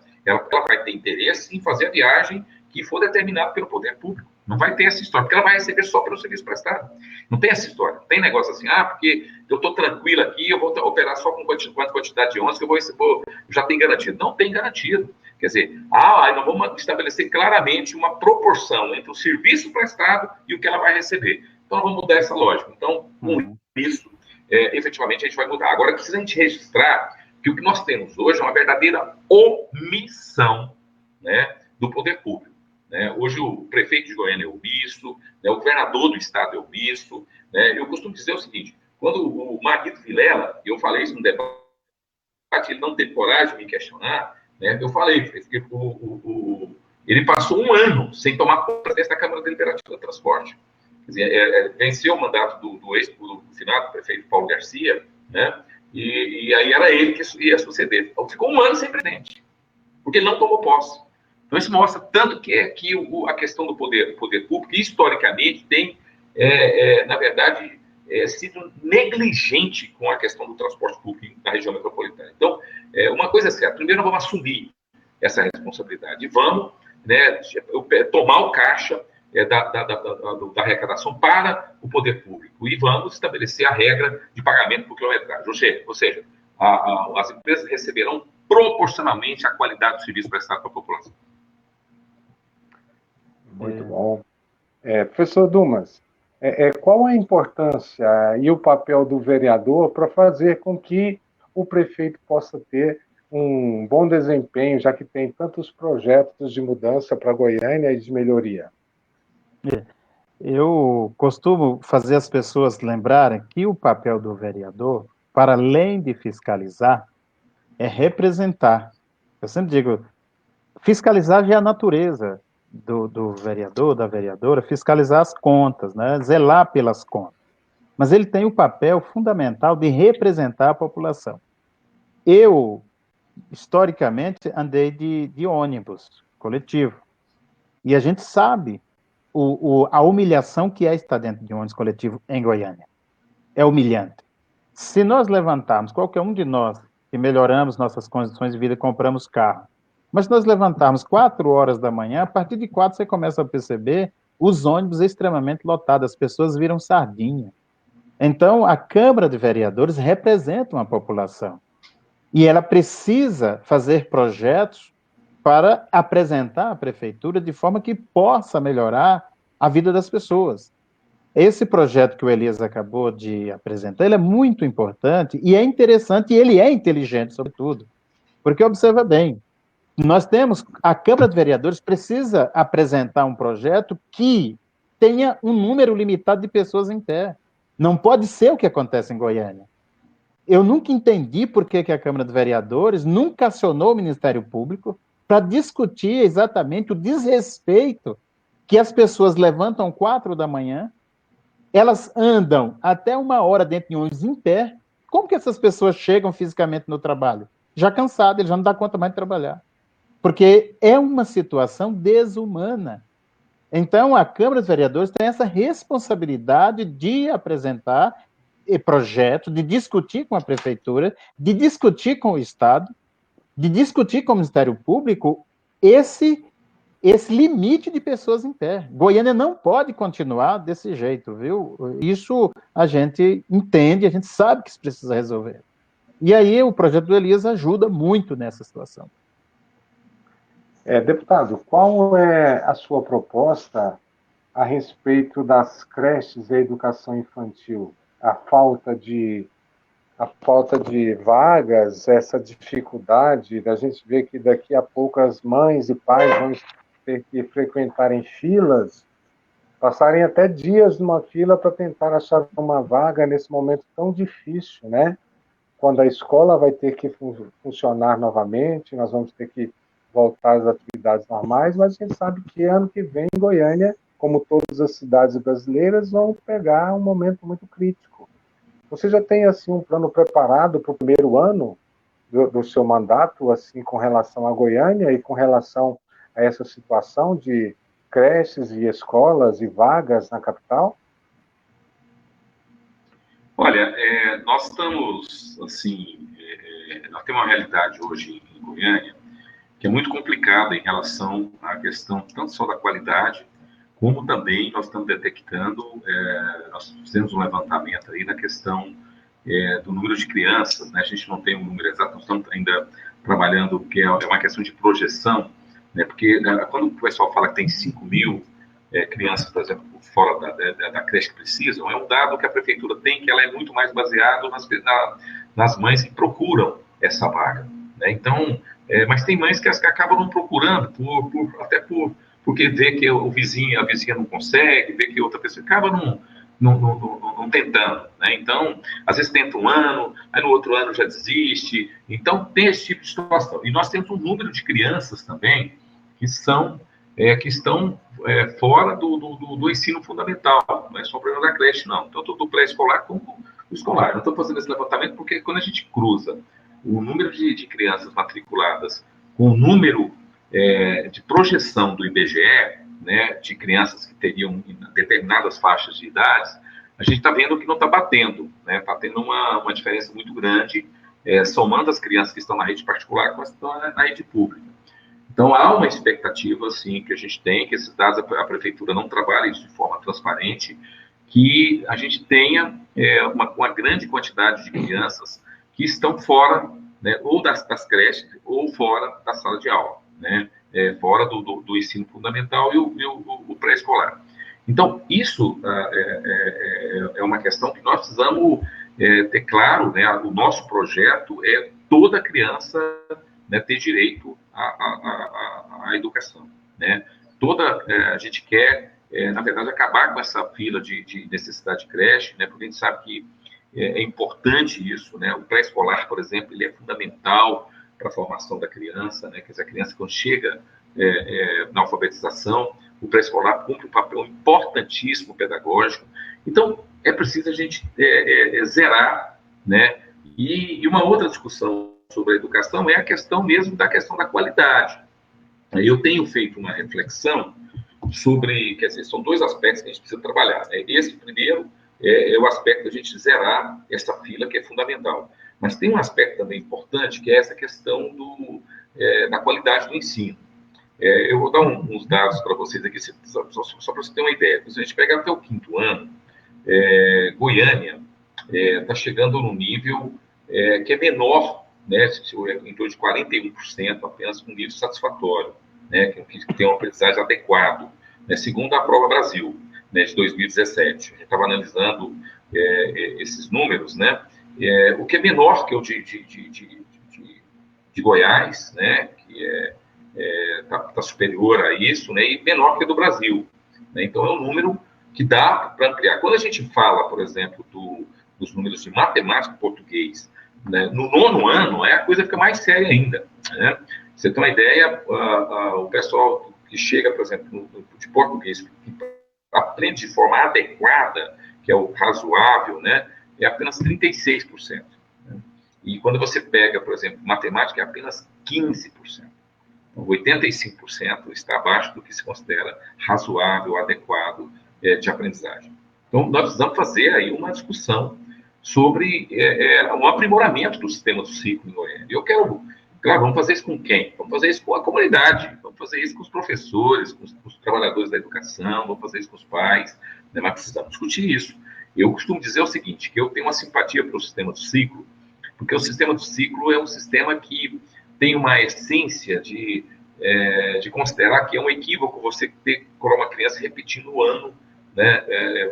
vai ter interesse em fazer a viagem que for determinado pelo poder público. Não vai ter essa história, porque ela vai receber só pelo serviço prestado. Não tem essa história. Não tem negócio assim, porque eu estou tranquilo aqui, eu vou operar só com quantidade de ônibus que eu já tem garantido. Não tem garantido. Quer dizer, nós vamos estabelecer claramente uma proporção entre o serviço prestado e o que ela vai receber. Então, nós vamos mudar essa lógica. Então, com isso, efetivamente, a gente vai mudar. Agora, precisa a gente registrar que o que nós temos hoje é uma verdadeira omissão, né, do poder público. Né? Hoje o prefeito de Goiânia é omisso, né, o governador do estado é omisso. Né? Eu costumo dizer o seguinte, quando o Marquito Vilela, eu falei isso no debate, ele não teve coragem de me questionar, né, eu falei, ele passou 1 ano sem tomar presidência da Câmara Deliberativa do Transporte. Quer dizer, venceu o mandato do finado prefeito Paulo Garcia, né? E aí era ele que ia suceder. Então, ficou 1 ano sem presidente, porque ele não tomou posse. Então, isso mostra tanto que a questão do poder público, historicamente, tem, na verdade, sido negligente com a questão do transporte público na região metropolitana. Então, uma coisa é certa, primeiro nós vamos assumir essa responsabilidade e vamos, né, tomar o caixa da arrecadação para o poder público e vamos estabelecer a regra de pagamento por quilometragem. Ou seja, as empresas receberão proporcionalmente a qualidade do serviço prestado para a população. Muito bom. Professor Dumas, qual a importância e o papel do vereador para fazer com que o prefeito possa ter um bom desempenho, já que tem tantos projetos de mudança para Goiânia e de melhoria? Eu costumo fazer as pessoas lembrarem que o papel do vereador, para além de fiscalizar, é representar. Eu sempre digo, fiscalizar já é a natureza do vereador, da vereadora, fiscalizar as contas, né? Zelar pelas contas. Mas ele tem o papel fundamental de representar a população. Eu, historicamente, andei de ônibus coletivo. E a gente sabe a humilhação que é estar dentro de um ônibus coletivo em Goiânia. É humilhante. Se nós levantarmos, qualquer um de nós, que melhoramos nossas condições de vida, compramos carro, mas se nós levantarmos 4 horas da manhã, a partir de 4 você começa a perceber os ônibus extremamente lotados, as pessoas viram sardinha. Então, a Câmara de Vereadores representa uma população. E ela precisa fazer projetos para apresentar à prefeitura de forma que possa melhorar a vida das pessoas. Esse projeto que o Elias acabou de apresentar, ele é muito importante e é interessante, e ele é inteligente, sobretudo. Porque, observa bem, a Câmara de Vereadores precisa apresentar um projeto que tenha um número limitado de pessoas em pé. Não pode ser o que acontece em Goiânia. Eu nunca entendi por que a Câmara de Vereadores nunca acionou o Ministério Público para discutir exatamente o desrespeito que as pessoas levantam 4 da manhã, elas andam até 1 hora dentro de ônibus em pé. Como que essas pessoas chegam fisicamente no trabalho? Já cansadas, eles já não dão conta mais de trabalhar. Porque é uma situação desumana. Então, a Câmara dos Vereadores tem essa responsabilidade de apresentar projetos, de discutir com a Prefeitura, de discutir com o Estado, de discutir com o Ministério Público esse limite de pessoas em pé. Goiânia não pode continuar desse jeito, viu? Isso a gente entende, a gente sabe que isso precisa resolver. E aí o projeto do Elias ajuda muito nessa situação. Deputado, qual é a sua proposta a respeito das creches e educação infantil? A falta de vagas, essa dificuldade da gente ver que daqui a pouco as mães e pais vão ter que frequentar em filas, passarem até dias numa fila para tentar achar uma vaga nesse momento tão difícil, né? Quando a escola vai ter que funcionar novamente, nós vamos ter que voltar às atividades normais, mas a gente sabe que ano que vem em Goiânia, como todas as cidades brasileiras, vão pegar um momento muito crítico. Você já tem assim um plano preparado para o primeiro ano do seu mandato, assim, com relação a Goiânia e com relação a essa situação de creches e escolas e vagas na capital? Olha, nós estamos, assim, nós temos uma realidade hoje em Goiânia que é muito complicada em relação à questão tanto só da qualidade, como também nós estamos detectando, nós fizemos um levantamento aí na questão do número de crianças, né? A gente não tem um número exato, nós estamos ainda trabalhando, que é uma questão de projeção, né? Porque quando o pessoal fala que tem 5.000 crianças, por exemplo, fora da creche que precisam, é um dado que a prefeitura tem, que ela é muito mais baseado nas mães que procuram essa vaga, né? Então, mas tem mães que acabam não procurando, porque vê que a vizinha não consegue, vê que outra pessoa acaba não tentando, né? Então, às vezes tenta um ano, aí no outro ano já desiste. Então, tem esse tipo de situação. E nós temos um número de crianças também que estão fora do ensino fundamental. Não é só o problema da creche, não. Tanto do pré-escolar como do escolar. Não estou fazendo esse levantamento porque quando a gente cruza o número de crianças matriculadas com o número de projeção do IBGE, né, de crianças que teriam determinadas faixas de idades, a gente está vendo que não está batendo, né? Está tendo uma diferença muito grande, somando as crianças que estão na rede particular com as que estão na rede pública. Então, há uma expectativa, sim, que a gente tem, que esses dados a prefeitura não trabalha isso de forma transparente, que a gente tenha uma grande quantidade de crianças que estão fora, né, ou das creches ou fora da sala de aula, né, fora do ensino fundamental e o pré-escolar. Então, isso é uma questão que nós precisamos ter claro, né, o nosso projeto é toda criança, né, ter direito à educação, né? A gente quer, na verdade, acabar com essa fila de necessidade de creche, né? Porque a gente sabe que é importante isso, né? O pré-escolar, por exemplo, ele é fundamental para a formação da criança, né? Quer dizer, a criança, quando chega na alfabetização, o pré-escolar cumpre um papel importantíssimo pedagógico. Então, é preciso a gente zerar, né? E uma outra discussão sobre a educação é a questão mesmo da qualidade. Eu tenho feito uma reflexão sobre, quer dizer, são dois aspectos que a gente precisa trabalhar, né? Esse primeiro é o aspecto da gente zerar essa fila, que é fundamental. Mas tem um aspecto também importante, que é essa questão da qualidade do ensino. Eu vou dar uns dados para vocês aqui, só para você ter uma ideia. Se a gente pegar até o 5º ano, Goiânia está chegando num nível que é menor, né, em torno de 41%, apenas um nível satisfatório, né, que tem um aprendizagem adequado, né, segundo a Prova Brasil, né, de 2017. A gente estava analisando esses números, né, o que é menor que o de Goiás, né, que está superior a isso, né, e menor que o do Brasil. Né, então, é um número que dá para ampliar. Quando a gente fala, por exemplo, dos números de matemática e português, né, no 9º ano, a coisa fica mais séria ainda. Né? Você tem uma ideia, o pessoal que chega, por exemplo, de português, que aprende de forma adequada, que é o razoável, né, é apenas 36%. Né? E quando você pega, por exemplo, matemática, é apenas 15%. Então, 85% está abaixo do que se considera razoável, adequado de aprendizagem. Então, nós precisamos fazer aí uma discussão sobre um aprimoramento do sistema do ciclo em Goiânia. Eu quero, claro, vamos fazer isso com quem? Vamos fazer isso com a comunidade, vamos fazer isso com os professores, com os trabalhadores da educação, vamos fazer isso com os pais, né? Mas precisamos discutir isso. Eu costumo dizer o seguinte, que eu tenho uma simpatia para o sistema do ciclo, porque o sistema do ciclo é um sistema que tem uma essência de considerar que é um equívoco você colocar uma criança repetindo o ano, né?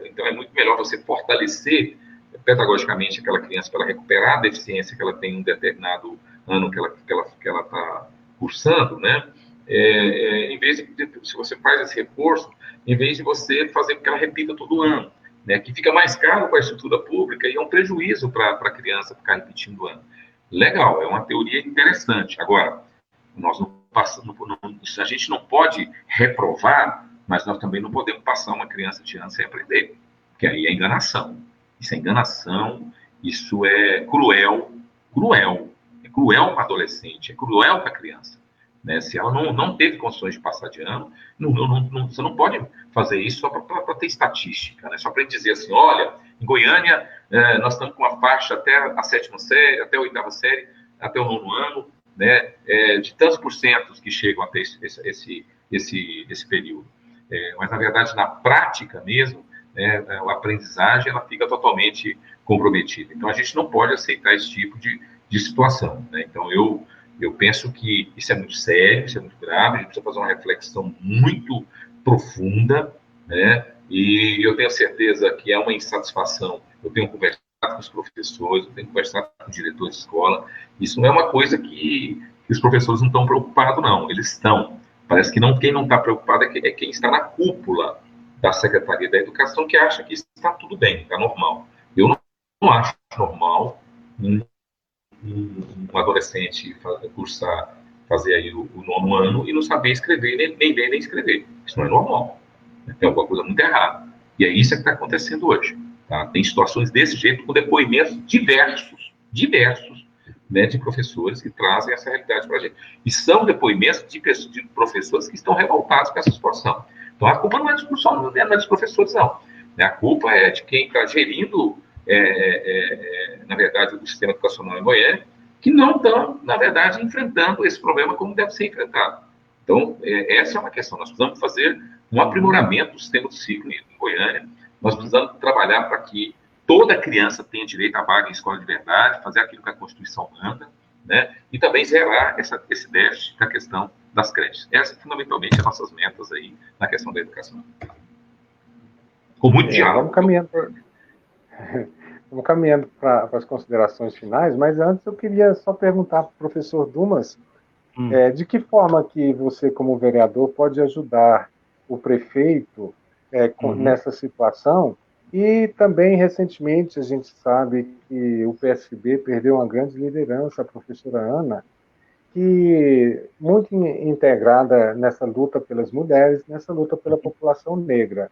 Então é muito melhor você fortalecer pedagogicamente aquela criança para ela recuperar a deficiência que ela tem em um determinado ano que ela está cursando, né? Em vez se você faz esse reforço, em vez de você fazer com que ela repita todo ano, né? Que fica mais caro para a estrutura pública e é um prejuízo para a criança ficar repetindo o ano. Legal, é uma teoria interessante. Agora, nós a gente não pode reprovar, mas nós também não podemos passar uma criança de ano sem aprender, porque aí é enganação. Isso é enganação, isso é cruel, é cruel para o adolescente, é cruel para a criança. Né? Se ela não teve condições de passar de ano, você não pode fazer isso só para ter estatística, né? Só para dizer assim, olha, em Goiânia nós estamos com uma faixa até a 7ª série, até a 8ª série, até o 9º ano, né? De tantos porcentos que chegam até esse período. Mas, na verdade, na prática mesmo, a aprendizagem ela fica totalmente comprometida. Então, a gente não pode aceitar esse tipo de situação. Né? Então, eu penso que isso é muito sério, isso é muito grave, a gente precisa fazer uma reflexão muito profunda, né? E eu tenho certeza que é uma insatisfação. Eu tenho conversado com os professores, eu tenho que conversar com o diretor de escola. Isso não é uma coisa que os professores não estão preocupados, não. Eles estão. Parece que quem não está preocupado é quem está na cúpula da Secretaria da Educação, que acha que está tudo bem, está normal. Eu não acho normal um adolescente fazer aí o 9º ano e não saber escrever, nem ler, nem escrever. Isso não é normal. Tem alguma coisa muito errada. E é isso que está acontecendo hoje. Tá? Tem situações desse jeito, com depoimentos diversos, né, de professores que trazem essa realidade para a gente. E são depoimentos de professores que estão revoltados com essa situação. Então, a culpa não é dos professores, não. A culpa é de quem está gerindo, na verdade, o sistema educacional em Goiânia, que não estão, na verdade, enfrentando esse problema como deve ser enfrentado. Então, essa é uma questão. Nós precisamos fazer um aprimoramento do sistema do ciclo em Goiânia. Nós precisamos trabalhar para que toda criança tenha direito à vaga em escola de verdade, fazer aquilo que a Constituição manda, né? E também zerar esse déficit da questão das creches. Essas, fundamentalmente, as nossas metas aí na questão da educação. Com muito diálogo. Vamos caminhando para as considerações finais, mas antes eu queria só perguntar para o professor Dumas de que forma que você, como vereador, pode ajudar o prefeito nessa situação. E também, recentemente, a gente sabe que o PSB perdeu uma grande liderança, a professora Ana, que muito integrada nessa luta pelas mulheres, nessa luta pela população negra.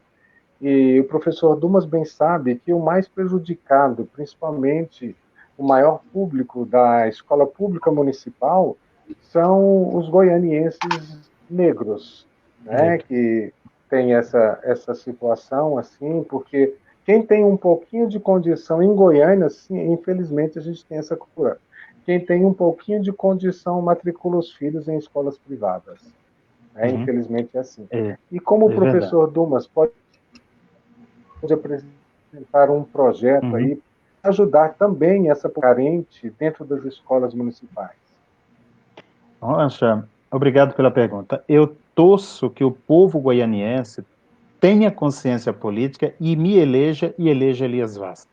E o professor Dumas bem sabe que o mais prejudicado, principalmente o maior público da escola pública municipal, são os goianienses negros, né, que tem essa situação, assim, porque quem tem um pouquinho de condição em Goiânia, sim, infelizmente a gente tem essa cultura. Quem tem um pouquinho de condição matricula os filhos em escolas privadas. Né? Infelizmente é assim. E como o professor Dumas pode apresentar um projeto aí para ajudar também essa carente dentro das escolas municipais? Rocha, obrigado pela pergunta. Eu torço que o povo goianiense tenha consciência política e me eleja e eleja Elias Vaz.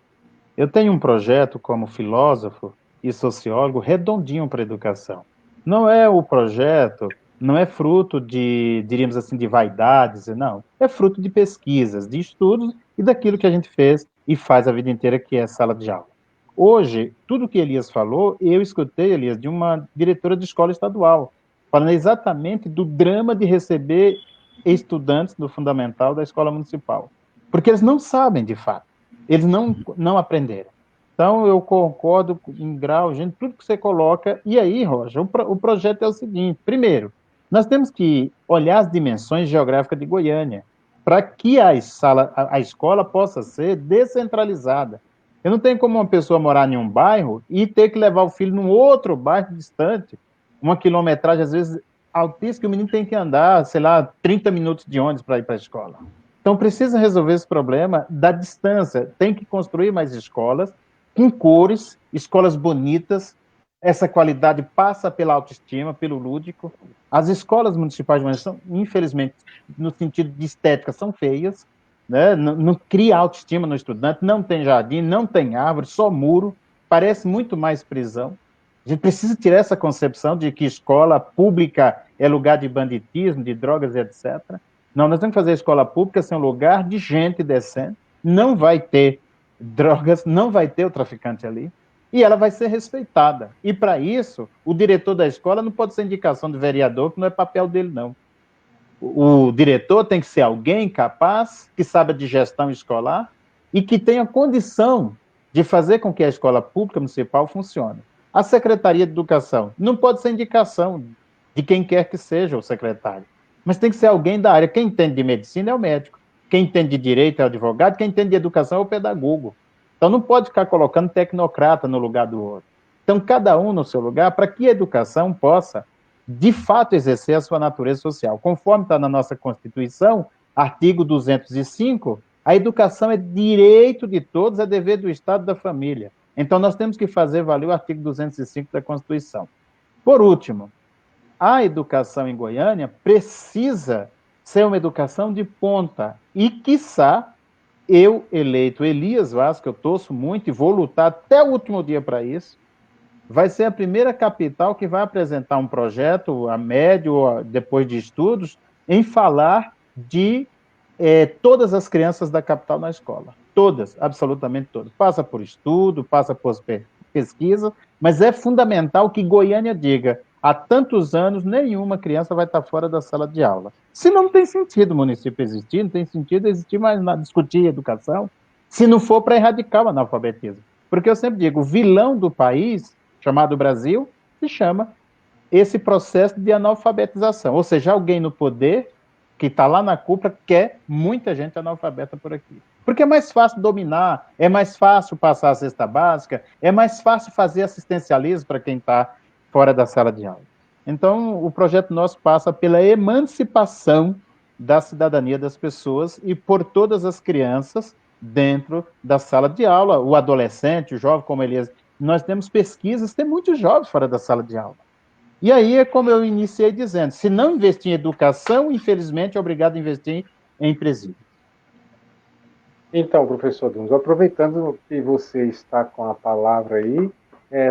Eu tenho um projeto como filósofo e sociólogo redondinho para a educação. Não é o projeto, não é fruto de, diríamos assim, de vaidades, não. É fruto de pesquisas, de estudos e daquilo que a gente fez e faz a vida inteira, que é sala de aula. Hoje, tudo que Elias falou, eu escutei, Elias, de uma diretora de escola estadual, falando exatamente do drama de receber estudantes do fundamental da escola municipal. Porque eles não sabem, de fato. Eles não aprenderam. Então, eu concordo em grau, gente, tudo que você coloca. E aí, Rocha, o projeto é o seguinte. Primeiro, nós temos que olhar as dimensões geográficas de Goiânia para que a escola possa ser descentralizada. Eu não tenho como uma pessoa morar em um bairro e ter que levar o filho num outro bairro distante, uma quilometragem, às vezes, altíssima, que o menino tem que andar, sei lá, 30 minutos de ônibus para ir para a escola. Então, precisa resolver esse problema da distância. Tem que construir mais escolas, com cores, escolas bonitas. Essa qualidade passa pela autoestima, pelo lúdico. As escolas municipais, mas são, infelizmente, no sentido de estética, são feias, né? Não cria autoestima no estudante, não tem jardim, não tem árvore, só muro, parece muito mais prisão. A gente precisa tirar essa concepção de que escola pública é lugar de banditismo, de drogas, etc. Não, nós temos que fazer a escola pública ser um lugar de gente decente, não vai ter drogas, não vai ter o traficante ali, e ela vai ser respeitada. E, para isso, o diretor da escola não pode ser indicação do vereador, que não é papel dele, não. O diretor tem que ser alguém capaz, que saiba de gestão escolar e que tenha condição de fazer com que a escola pública municipal funcione. A Secretaria de Educação não pode ser indicação de quem quer que seja o secretário, mas tem que ser alguém da área. Quem entende de medicina é o médico, quem entende de direito é o advogado, quem entende de educação é o pedagogo. Então não pode ficar colocando tecnocrata no lugar do outro. Então cada um no seu lugar, para que a educação possa, de fato, exercer a sua natureza social. Conforme está na nossa Constituição, artigo 205, a educação é direito de todos, é dever do Estado e da família. Então nós temos que fazer valer o artigo 205 da Constituição. Por último, a educação em Goiânia precisa ser uma educação de ponta e, quiçá, eu eleito Elias Vaz, que eu torço muito e vou lutar até o último dia para isso, vai ser a primeira capital que vai apresentar um projeto a médio, depois de estudos, em falar de todas as crianças da capital na escola. Todas, absolutamente todas. Passa por estudo, passa por pesquisa, mas é fundamental que Goiânia diga, há tantos anos, nenhuma criança vai estar fora da sala de aula. Se não tem sentido o município existir, não tem sentido existir mais nada, discutir educação, se não for para erradicar o analfabetismo. Porque eu sempre digo, o vilão do país, chamado Brasil, se chama esse processo de analfabetização. Ou seja, alguém no poder que está lá na cúpula quer muita gente analfabeta por aqui. Porque é mais fácil dominar, é mais fácil passar a cesta básica, é mais fácil fazer assistencialismo para quem está fora da sala de aula. Então, o projeto nosso passa pela emancipação da cidadania das pessoas e por todas as crianças dentro da sala de aula, o adolescente, o jovem, como Elias. Nós temos pesquisas, tem muitos jovens fora da sala de aula. E aí é como eu iniciei dizendo, se não investir em educação, infelizmente é obrigado a investir em presídio. Então, professor Dumas, aproveitando que você está com a palavra aí,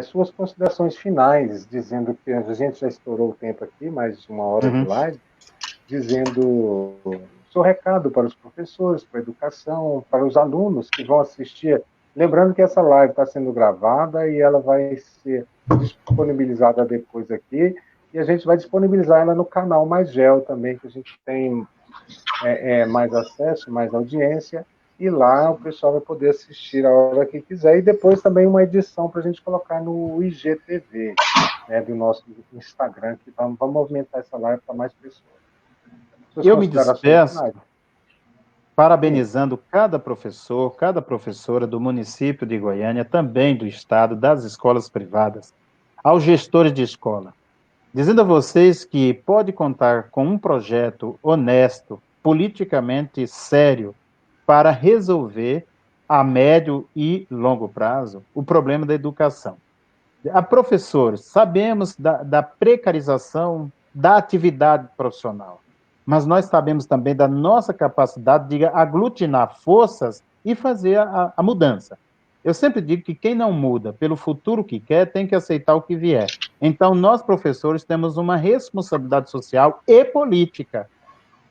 suas considerações finais, dizendo que a gente já estourou o tempo aqui, mais de 1 hora de live, dizendo seu recado para os professores, para a educação, para os alunos que vão assistir. Lembrando que essa live está sendo gravada e ela vai ser disponibilizada depois aqui, e a gente vai disponibilizar ela no canal Mais Gel também, que a gente tem mais acesso, mais audiência, e lá o pessoal vai poder assistir a hora que quiser, e depois também uma edição para a gente colocar no IGTV, né, do nosso Instagram, que vamos movimentar essa live para mais pessoas. Eu me despeço parabenizando cada professor, cada professora do município de Goiânia, também do estado, das escolas privadas, aos gestores de escola, dizendo a vocês que pode contar com um projeto honesto, politicamente sério, para resolver a médio e longo prazo o problema da educação. A professores, sabemos da precarização da atividade profissional, mas nós sabemos também da nossa capacidade de aglutinar forças e fazer a mudança. Eu sempre digo que quem não muda pelo futuro que quer tem que aceitar o que vier. Então, nós, professores, temos uma responsabilidade social e política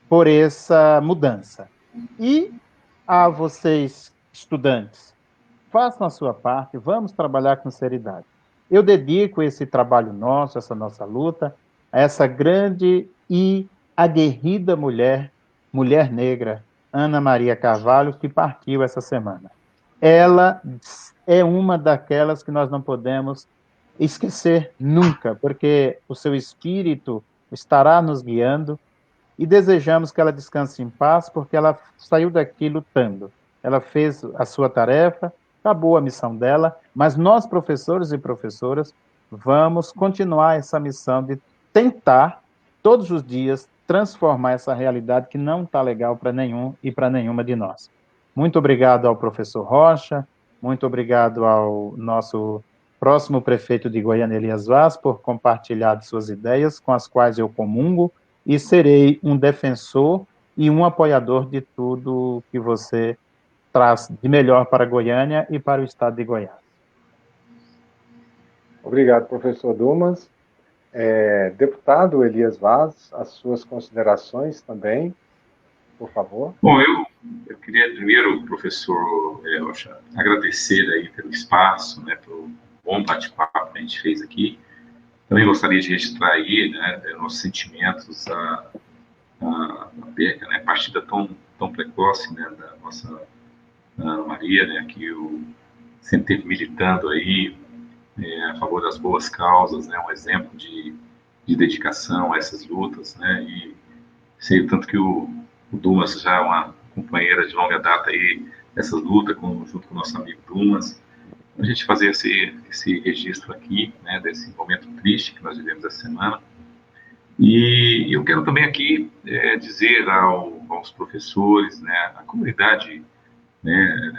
por essa mudança. E a vocês, estudantes, façam a sua parte, vamos trabalhar com seriedade. Eu dedico esse trabalho nosso, essa nossa luta, a essa grande e aguerrida mulher negra, Ana Maria Carvalho, que partiu essa semana. Ela é uma daquelas que nós não podemos esquecer nunca, porque o seu espírito estará nos guiando e desejamos que ela descanse em paz, porque ela saiu daqui lutando. Ela fez a sua tarefa, acabou a missão dela, mas nós, professores e professoras, vamos continuar essa missão de tentar, todos os dias, transformar essa realidade que não está legal para nenhum e para nenhuma de nós. Muito obrigado ao professor Rocha, muito obrigado ao nosso próximo prefeito de Goiânia, Elias Vaz, por compartilhar de suas ideias, com as quais eu comungo, e serei um defensor e um apoiador de tudo que você traz de melhor para Goiânia e para o estado de Goiás. Obrigado, professor Dumas. Deputado Elias Vaz, as suas considerações também, por favor. Bom, eu queria primeiro, professor Rocha, agradecer aí pelo espaço, né, pelo bom bate-papo que a gente fez aqui. Também gostaria de registrar aí, né, nossos sentimentos a perca, né, partida tão precoce, né, da nossa Ana Maria, né, que sempre esteve militando aí a favor das boas causas, né, um exemplo de dedicação a essas lutas, né, e sei tanto que o Dumas já é uma companheira de longa data aí dessas lutas, junto com o nosso amigo Dumas, a gente fazer esse registro aqui, né, desse momento triste que nós vivemos essa semana. E eu quero também aqui dizer aos professores, né, a comunidade, né,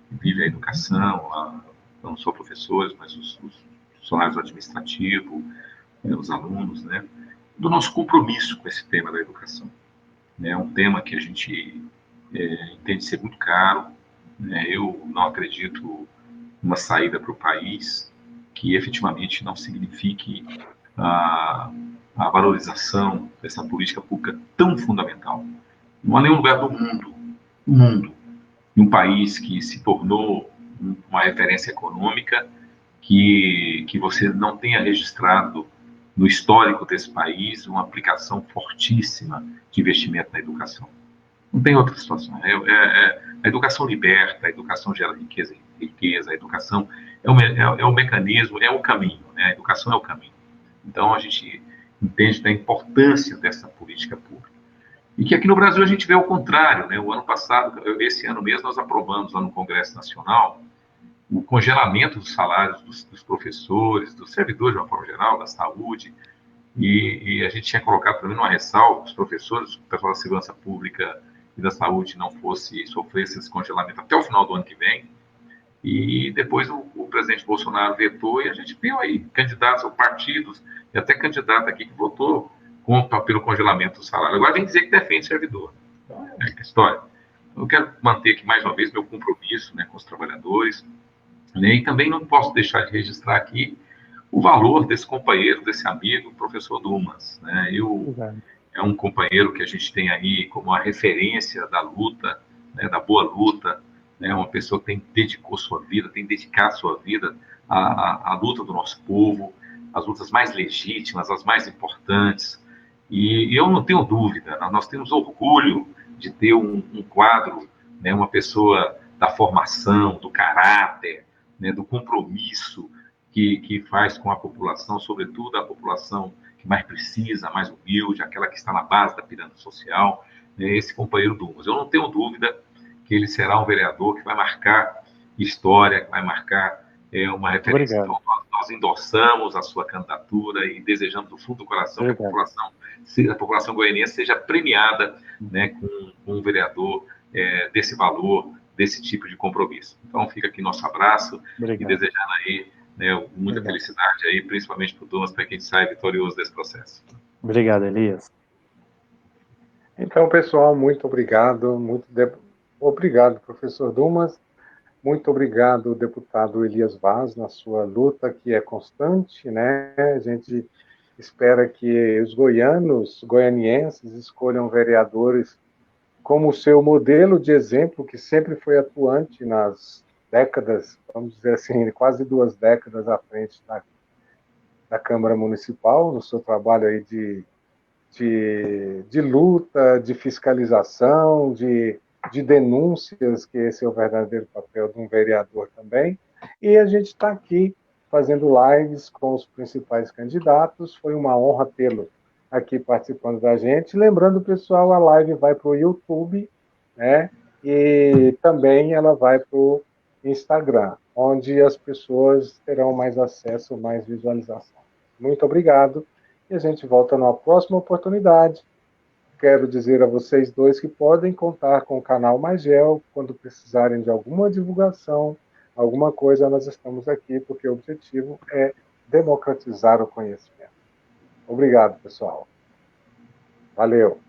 que vive a educação, não só professores, mas os funcionários administrativos, os alunos, né, do nosso compromisso com esse tema da educação. É um tema que a gente entende ser muito caro, né? Eu não acredito numa saída para o país que efetivamente não signifique a, a valorização dessa política pública tão fundamental. Não há nenhum lugar do mundo, em um país que se tornou uma referência econômica, que você não tenha registrado no histórico desse país uma aplicação fortíssima de investimento na educação. Não tem outra situação. A educação liberta, a educação gera riqueza, a educação é o mecanismo, é o caminho, né? A educação é o caminho. Então, a gente entende da importância dessa política pública. E que aqui no Brasil a gente vê o contrário, né? O ano passado, esse ano mesmo, nós aprovamos lá no Congresso Nacional o congelamento dos salários dos professores, dos servidores de uma forma geral, da saúde, e a gente tinha colocado também uma ressalva, os professores, o pessoal da segurança pública e da saúde não fosse sofresse esse congelamento até o final do ano que vem, e depois o presidente Bolsonaro vetou, e a gente viu aí candidatos ou partidos, e até candidato aqui que votou pelo congelamento do salário. Agora vem dizer que defende servidor. Então, é a história. Eu quero manter aqui mais uma vez meu compromisso, né, com os trabalhadores, né, e também não posso deixar de registrar aqui o valor desse companheiro, desse amigo, o professor Dumas, né? É um companheiro que a gente tem aí como a referência da luta, né, da boa luta, né, uma pessoa que dedicou sua vida, tem dedicado sua vida à luta do nosso povo, às lutas mais legítimas, as mais importantes. E eu não tenho dúvida, nós temos orgulho de ter um quadro, né, uma pessoa da formação, do caráter, né, do compromisso que faz com a população, sobretudo a população que mais precisa, mais humilde, aquela que está na base da pirâmide social, né, esse companheiro Dumas. Eu não tenho dúvida que ele será um vereador que vai marcar história, que vai marcar uma referência. Obrigado. Então, nós endossamos a sua candidatura e desejamos do fundo do coração que a população goianiense seja premiada, né, com um vereador desse valor, desse tipo de compromisso. Então, fica aqui nosso abraço. Obrigado. E desejando aí, né, muita felicidade aí, principalmente para o Dumas, para que a gente saia vitorioso desse processo. Obrigado, Elias. Então, pessoal, muito obrigado. Obrigado, professor Dumas. Muito obrigado, deputado Elias Vaz, na sua luta, que é constante, né? A gente espera que os goianienses, escolham vereadores como o seu modelo de exemplo, que sempre foi atuante nas décadas, vamos dizer assim, quase 2 décadas à frente da Câmara Municipal, no seu trabalho aí de luta, de fiscalização, de denúncias, que esse é o verdadeiro papel de um vereador também. E a gente está aqui fazendo lives com os principais candidatos. Foi uma honra tê-lo aqui participando da gente. Lembrando, pessoal, a live vai para o YouTube, né? E também ela vai para o Instagram, onde as pessoas terão mais acesso, mais visualização. Muito obrigado. E a gente volta numa próxima oportunidade. Quero dizer a vocês dois que podem contar com o canal Magel quando precisarem de alguma divulgação, alguma coisa, nós estamos aqui, porque o objetivo é democratizar o conhecimento. Obrigado, pessoal. Valeu.